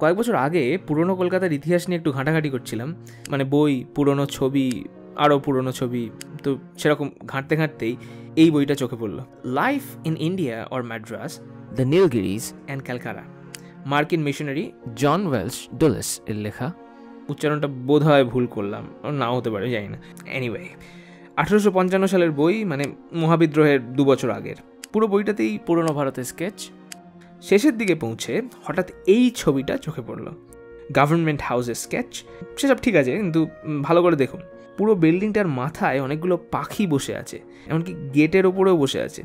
কয়েক বছর আগে পুরনো কলকাতার ইতিহাস নিয়ে একটু ঘাঁটাঘাঁটি করছিলাম, মানে বই, পুরনো ছবি, আরও পুরনো ছবি। তো সেরকম ঘাঁটতে ঘাঁটতেই এই বইটা চোখে পড়ল, life in India or Madras, the Nilgiris and Calcutta, মার্কিন মিশনারি জন ওয়েলশ ডুলাস এর লেখা। উচ্চারণটা বোধ হয় ভুল করলাম, নাও হতে পারে, জানি না। এনিওয়ে, 1855 সালের বই, মানে মহাবিদ্রোহের 2 বছর আগের। পুরো বইটাতেই পুরনো ভারতের স্কেচ। শেষের দিকে পৌঁছে হঠাৎ এই ছবিটা চোখে পড়ল, গভর্নমেন্ট হাউসের স্কেচ। সেসব ঠিক আছে, কিন্তু ভালো করে দেখুন, পুরো বিল্ডিংটার মাথায় অনেকগুলো পাখি বসে আছে, এমনকি গেটের ওপরেও বসে আছে,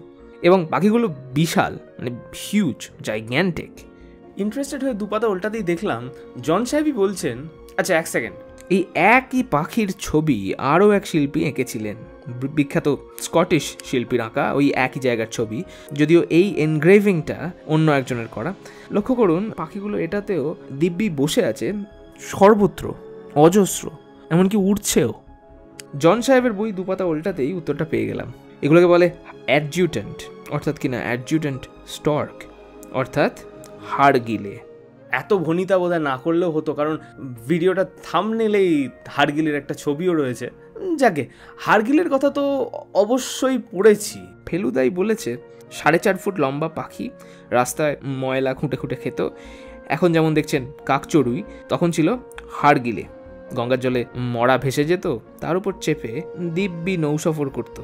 এবং পাখিগুলো বিশাল, মানে হিউজ, জাইগ্যান্টিক। ইন্টারেস্টেড হয়ে দুপাতা উল্টাতেই দেখলাম জন সাহেবই বলছেন, আচ্ছা এক সেকেন্ড, এই একই পাখির ছবি আরও এক শিল্পী এঁকেছিলেন, বিখ্যাত স্কটিশ শিল্পীর আঁকা ওই একই জায়গার ছবি, যদিও এই এনগ্রেভিংটা অন্য একজনের করা। লক্ষ্য করুন, পাখিগুলো এটাতেও দিব্যি বসে আছে, সর্বত্র, অজস্র, এমনকি উড়ছেও। জন সাহেবের বই দুপাতা উল্টাতেই উত্তরটা পেয়ে গেলাম। এগুলোকে বলে অ্যাডজুটেন্ট, অর্থাৎ কিনা অ্যাডজুটেন্ট স্টর্ক, অর্থাৎ হাড়গিলে। এত ভনিতা বোধহয় না করলেও হতো, কারণ ভিডিওটা থাম্বনেইলেই হাড়গিলের একটা ছবিও রয়েছে। যাকে, হাড়গিলের কথা তো অবশ্যই পড়েছি। ফেলুদাই বলেছে 4.5 ফুট লম্বা পাখি, রাস্তায় ময়লা খুঁটে খুঁটে খেত। এখন যেমন দেখছেন কাকচড়ুই, তখন ছিল হাড়গিলে। গঙ্গার জলে মরা ভেসে যেত, তার উপর চেপে দিব্যি নৌসফর করত।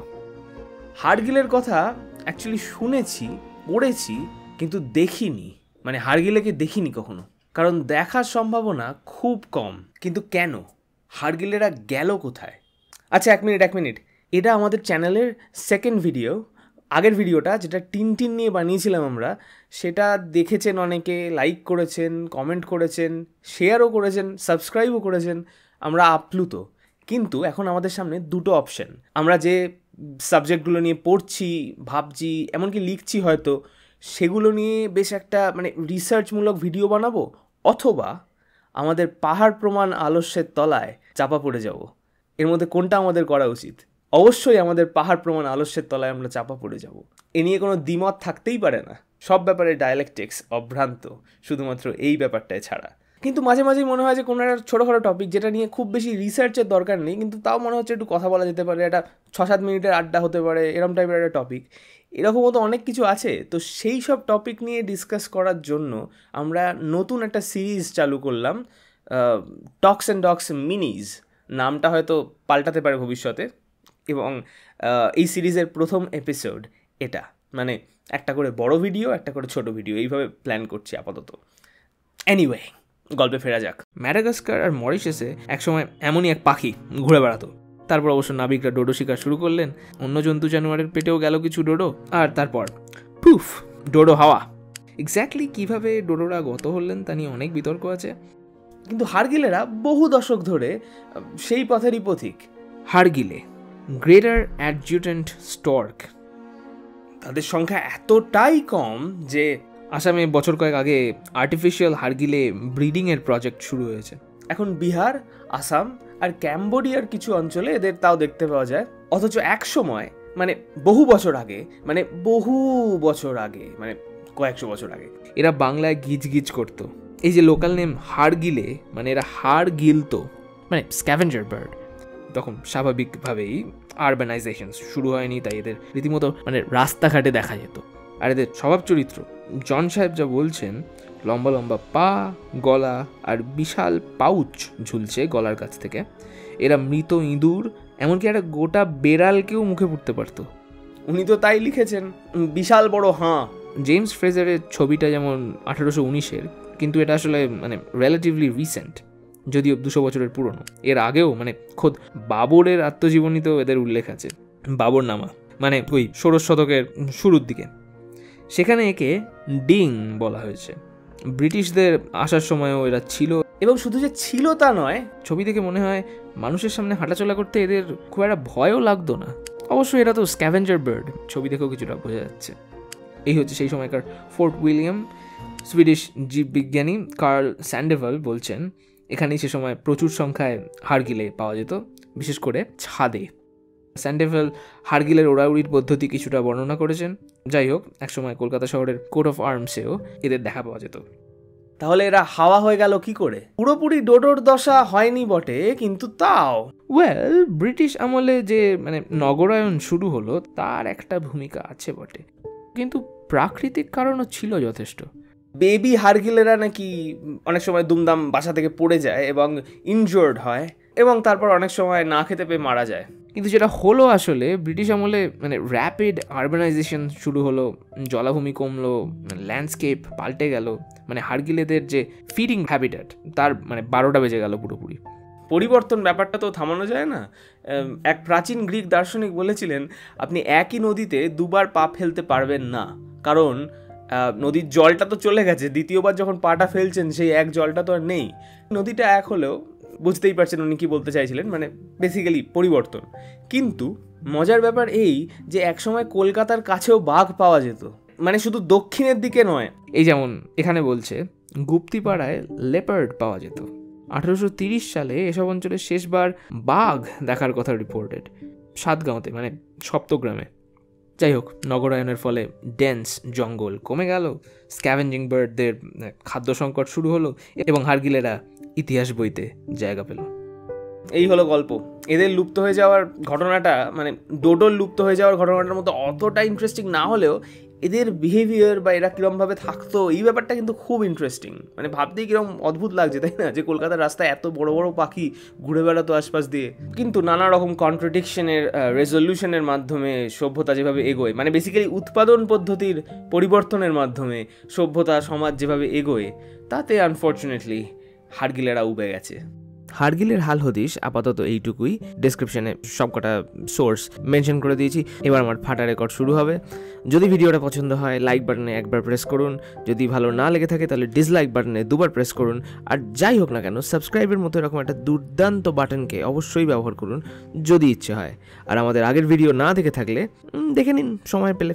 হাড়গিলের কথা অ্যাকচুয়ালি শুনেছি, পড়েছি, কিন্তু দেখিনি, মানে হাড়গিলেকে দেখিনি কখনো, কারণ দেখার সম্ভাবনা খুব কম। কিন্তু কেন, হাড়গিলেরা গেল কোথায়? আচ্ছা এক মিনিট, এটা আমাদের চ্যানেলের সেকেন্ড ভিডিও। আগের ভিডিওটা যেটা টিনটিন নিয়ে বানিয়েছিলাম আমরা, সেটা দেখেছেন অনেকে, লাইক করেছেন, কমেন্ট করেছেন, শেয়ারও করেছেন, সাবস্ক্রাইবও করেছেন। আমরা আপ্লুত। কিন্তু এখন আমাদের সামনে দুটো অপশন, আমরা যে সাবজেক্টগুলো নিয়ে পড়ছি, ভাবছি, এমনকি লিখছি হয়তো, সেগুলো নিয়ে বেশ একটা মানে রিসার্চমূলক ভিডিও বানাবো, অথবা আমাদের পাহাড় প্রমাণ আলস্যের তলায় চাপা পড়ে যাব। এর মধ্যে কোনটা আমাদের করা উচিত? অবশ্যই আমাদের পাহাড় প্রমাণ আলস্যের তলায় আমরা চাপা পড়ে যাব। এ নিয়ে কোনো দ্বিমত থাকতেই পারে না। সব ব্যাপারে ডায়ালেকটিক্স অভ্রান্ত, শুধুমাত্র এই ব্যাপারটায় ছাড়া। কিন্তু মাঝে মাঝেই মনে হয় যে কোনো একটা ছোটোখাটো টপিক, যেটা নিয়ে খুব বেশি রিসার্চের দরকার নেই, কিন্তু তাও মনে হচ্ছে একটু কথা বলা যেতে পারে, একটা 6-7 মিনিটের আড্ডা হতে পারে, এরম টাইপের একটা টপিক। এরকমও তো অনেক কিছু আছে। তো সেই সব টপিক নিয়ে ডিসকাস করার জন্য আমরা নতুন একটা সিরিজ চালু করলাম, টক্স অ্যান্ড ডক্স মিনিজ। নামটা হয়তো পাল্টাতে পারে ভবিষ্যতে। এবং এই সিরিজের প্রথম এপিসোড এটা, মানে একটা করে বড় ভিডিও, একটা করে ছোট ভিডিও, এইভাবে প্ল্যান করছি আপাতত। এনিওয়ে, গল্পে ফেরা যাক। ম্যাডাগাস্কার আর মরিশাসে একসময় এমনই এক পাখি ঘুরে বেড়াতো। তারপর অবশ্য নাবিকরা ডোডো শিকার শুরু করলেন, অন্য জন্তু জানোয়ারের পেটেও গেল কিছু ডোডো, আর তারপর পুফ, ডোডো হাওয়া। এক্স্যাক্টলি কিভাবে ডোডোরা গত হলেন তা নিয়ে অনেক বিতর্ক আছে, কিন্তু হাড়গিলেরা বহু দশক ধরে সেই পথেরই পথিক। হাড়গিলে, গ্রেটার অ্যাডজুটেন্ট স্টর্ক, তাদের সংখ্যা এতটাই কম যে আসামে বছর কয়েক আগে আর্টিফিশিয়াল হাড়গিলে ব্রিডিংয়ের প্রজেক্ট শুরু হয়েছে। এখন বিহার, আসাম আর ক্যাম্বোডিয়ার কিছু অঞ্চলে এদের তাও দেখতে পাওয়া যায়। অথচ এক সময়, মানে বহু বছর আগে, মানে কয়েকশো বছর আগে, এরা বাংলায় গিজ গিজ করতো। এই যে লোকাল নেম হাড়গিলে, মানে এরা হাড় গিলতো, মানে স্ক্যাভেঞ্জার বার্ড। তখন স্বাভাবিকভাবেই আরবানাইজেশন শুরু হয়নি, তাই এদের রীতিমতো মানে রাস্তাঘাটে দেখা যেত। আর এদের স্বভাব চরিত্র, জন সাহেব যা বলছেন, লম্বা লম্বা পা, গলা আর বিশাল পাউচ ঝুলছে গলার কাছ থেকে। এরা মৃত ইঁদুর, এমনকি একটা গোটা বেড়ালকেও মুখে পুড়তে পারতো। উনি তো তাই লিখেছেন, বিশাল বড় হাঁ। জেমস ফ্রেজারের ছবিটা যেমন 1819-এর, কিন্তু এটা আসলে মানে রিলেটিভলি রিসেন্ট, যদিও 200 বছরের পুরনো। এর আগেও মানে খোদ বাবরের আত্মজীবনীতেও এদের উল্লেখ আছে। বাবরনামা, মানে ওই 16 শতকের শুরুর দিকে, সেখানে একে ডিং বলা হয়েছে। ব্রিটিশদের আসার সময়ও এরা ছিল, এবং শুধু যে ছিল তা নয়, ছবি দেখে মনে হয় মানুষের সামনে হাঁটাচলা করতে এদের খুব একটা ভয়ও লাগতো না। অবশ্যই এরা তো স্ক্যাভেঞ্জার বার্ড, ছবি দেখেও কিছুটা বোঝা যাচ্ছে। এই হচ্ছে সেই সময়কার ফোর্ট উইলিয়াম। সুইডিশ জীববিজ্ঞানী কার্ল স্যান্ডেভাল বলছেন, এখানেই সে সময় প্রচুর সংখ্যায় হাড়গিলে পাওয়া যেত, বিশেষ করে ছাদে। স্যান্ডেভাল হাড়গিলের ওড়াউড়ির পদ্ধতি কিছুটা বর্ণনা করেছেন। যাই হোক, একসময় কলকাতা শহরের কোট অফ আর্মসেও এদের দেখা পাওয়া যেত। তাহলে এরা হাওয়া হয়ে গেল কি করে? পুরোপুরি ডোডোর দশা হয়নি বটে, কিন্তু তাও ওয়েল, ব্রিটিশ আমলে যে মানে নগরায়ন শুরু হলো তার একটা ভূমিকা আছে বটে, কিন্তু প্রাকৃতিক কারণও ছিল যথেষ্ট। বেবি হারগিলেরা নাকি অনেক সময় দুমদাম বাসা থেকে পড়ে যায় এবং ইনজোর্ড হয়, এবং তারপর অনেক সময় না খেতে পেয়ে মারা যায়। কিন্তু যেটা হলো আসলে ব্রিটিশ আমলে মানে র্যাপিড আরবানাইজেশন শুরু হলো, জলাভূমি কমলো, ল্যান্ডস্কেপ পাল্টে গেল, মানে হারগিলেদের যে ফিডিং হ্যাবিটেট তার মানে 12টা বেজে গেল পুরোপুরি। পরিবর্তন ব্যাপারটা তো থামানো যায় না। এক প্রাচীন গ্রিক দার্শনিক বলেছিলেন, আপনি একই নদীতে দুবার পা ফেলতে পারবেন না, কারণ নদীর জলটা তো চলে গেছে, দ্বিতীয়বার যখন পাটা ফেলছেন সেই এক জলটা তো আর নেই। নদীটা এক হলেও বুঝতেই পারছেন উনি কি বলতে চাইছিলেন, মানে বেসিক্যালি পরিবর্তন। কিন্তু মজার ব্যাপার এই যে একসময় কলকাতার কাছেও বাঘ পাওয়া যেত, মানে শুধু দক্ষিণের দিকে নয়। এই যেমন এখানে বলছে গুপ্তিপাড়ায় লেপার্ড পাওয়া যেত। 1830 সালে এসব অঞ্চলে শেষবার বাঘ দেখার কথা রিপোর্টেড সাতগাঁওতে, মানে সপ্তগ্রামে। যাই হোক, নগরায়নের ফলে ডেন্স জঙ্গল কমে গেল, স্ক্যাভেঞ্জিং বার্ডদের খাদ্য সংকট শুরু হলো, এবং হারগিলেরা ইতিহাস বইতে জায়গা পেল। এই হলো গল্প। এদের লুপ্ত হয়ে যাওয়ার ঘটনাটা, মানে ডোডোর লুপ্ত হয়ে যাওয়ার ঘটনাটার মতো অতটা ইন্টারেস্টিং না হলেও এদের বিহেভিয়ার বা এরা কীরমভাবে থাকতো এই ব্যাপারটা কিন্তু খুব ইন্টারেস্টিং। মানে ভাবতেই কীরকম অদ্ভুত লাগছে, তাই না, যে কলকাতার রাস্তায় এত বড় বড় পাখি ঘুরে বেড়াতো আশপাশ দিয়ে। কিন্তু নানা রকম কন্ট্রাডিকশনের রেজলিউশনের মাধ্যমে সভ্যতা যেভাবে এগোয়, মানে বেসিক্যালি উৎপাদন পদ্ধতির পরিবর্তনের মাধ্যমে সভ্যতা সমাজ যেভাবে এগোয়, তাতে আনফর্চুনেটলি হারগিলেরা উবে গেছে। হারগিলের হাল হদিস আপাতত এইটুকুই। ডেসক্রিপশনে সবকটা সোর্স মেনশন করে দিয়েছি। এবার আমার ফাটা রেকর্ড শুরু হবে। যদি ভিডিওটা পছন্দ হয় লাইক বাটনে একবার প্রেস করুন, যদি ভালো না লেগে থাকে তাহলে ডিসলাইক বাটনে দুবার প্রেস করুন, আর যাই হোক না কেন সাবস্ক্রাইবের মতো এরকম একটা দুর্দান্ত বাটনকে অবশ্যই ব্যবহার করুন যদি ইচ্ছে হয়। আর আমাদের আগের ভিডিও না দেখে থাকলে দেখে নিন সময় পেলে।